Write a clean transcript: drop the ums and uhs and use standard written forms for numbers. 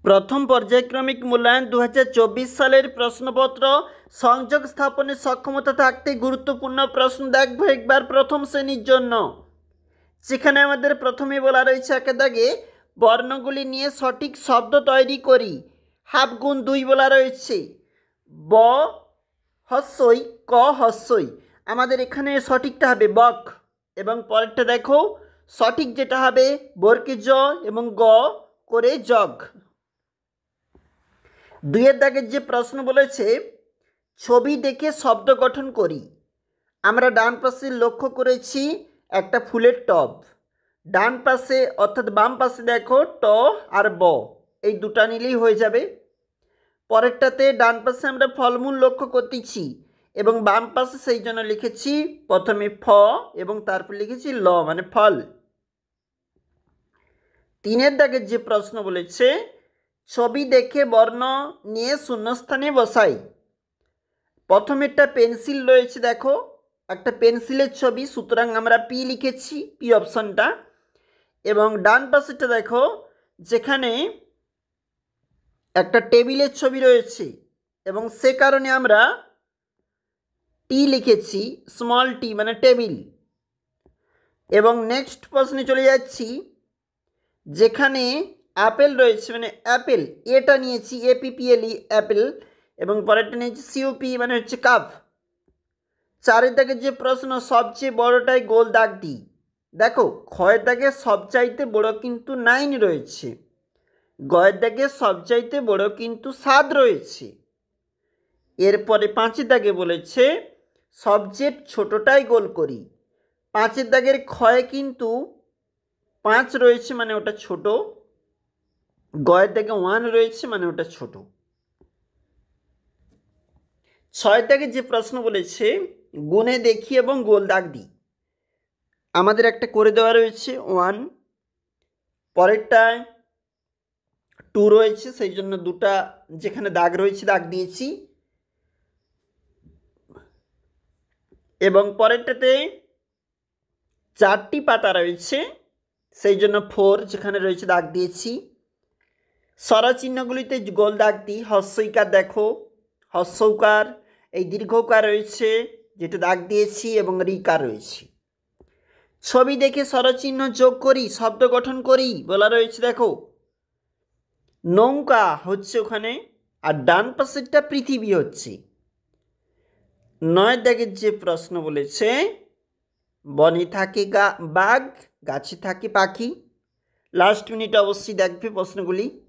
প্রথম পর্যায়ক্রমিক মূল্যায়ন 2024 সালের প্রশ্নপত্র সংযোগ স্থাপনে সক্ষমতা থাকতে গুরুত্বপূর্ণ প্রশ্ন দেখব একবার প্রথম শ্রেণীর জন্য। যেখানে আমাদের প্রথমে বলা রয়েছে একে দাগে বর্ণগুলি নিয়ে সঠিক শব্দ তৈরি করি। হাফ গুণ 2 বলা রয়েছে। ব হস্যই ক হস্যই, আমাদের এখানে সঠিকটা হবে বক। এবং পরেরটা দেখো সঠিক যেটা হবে বর্গে জ এবং গ করে জগ। 2 দাগের যে প্রশ্ন বলেছে ছবি দেখে শব্দ গঠন করি। আমরা ডান পাশে লক্ষ্য করেছি একটা ফুলের টব। ডান পাশে অর্থাৎ বাম পাশে দেখো ট আর ব, এই দুটা নিলেই হয়ে যাবে। পরেরটাতে ডান পাশে আমরা ফলমূল লক্ষ্য করতেছি এবং বাম পাশে সেই জন্য লিখেছি প্রথমে ফ এবং তারপর লিখেছি ল মানে ফল। 3 দাগের যে প্রশ্ন বলেছে ছবি দেখে বর্ণ নিয়ে শূন্যস্থানে বসাই। প্রথমেরটা পেন্সিল রয়েছে, দেখো একটা পেন্সিলের ছবি, সুতরাং আমরা পি লিখেছি, পি অপশনটা। এবং ডান পাশেরটা দেখো যেখানে একটা টেবিলের ছবি রয়েছে এবং সে কারণে আমরা টি লিখেছি, স্মল টি মানে টেবিল। এবং নেক্সট প্রশ্নে চলে যাচ্ছি, যেখানে আপেল রয়েছে মানে অ্যাপেল, এটা নিয়েছি এপিপিএলই অ্যাপেল, এবং পরেরটা নিয়েছি সিওপি মানে হচ্ছে কাপ। 4 দাগের যে প্রশ্ন সবচেয়ে বড়টাই গোল দাগ দিই। দেখো ক্ষয়ের দাগে সবচাইতে বড় কিন্তু 9 রয়েছে, গয়ের দাগে সবচাইতে বড় কিন্তু 7 রয়েছে। এরপরে 5 দাগে বলেছে সবচেয়ে ছোটটাই গোল করি। 5 দাগের ক্ষয়ে কিন্তু 5 রয়েছে মানে ওটা ছোট, গয়ের দাগে 1 রয়েছে মানে ওটা ছোট। 6 দাগে যে প্রশ্ন বলেছে গুণে দেখি এবং গোল দাগ দিই। আমাদের একটা করে দেওয়া রয়েছে 1, পরেরটায় 2 রয়েছে, সেই জন্য দুটা যেখানে দাগ রয়েছে দাগ দিয়েছি। এবং পরেরটাতে 4টি পাতা রয়েছে, সেই জন্য 4 যেখানে রয়েছে দাগ দিয়েছি। স্বরা চিহ্নগুলিতে গোল দাগ দিই। হস্যইকার দেখো হস্যৌকার, এই দীর্ঘকার রয়েছে যেটা দাগ দিয়েছি এবং রিকার রয়েছে। ছবি দেখে স্বরচিহ্ন যোগ করি, শব্দ গঠন করি বলা রয়েছে। দেখো নৌকা হচ্ছে ওখানে, আর ডান পাশেরটা পৃথিবী হচ্ছে। 9 দাগের যে প্রশ্ন বলেছে বনে থাকে বাঘ গাছে থাকে পাখি। লাস্ট মিনিট অবশ্যই দেখবে প্রশ্নগুলি।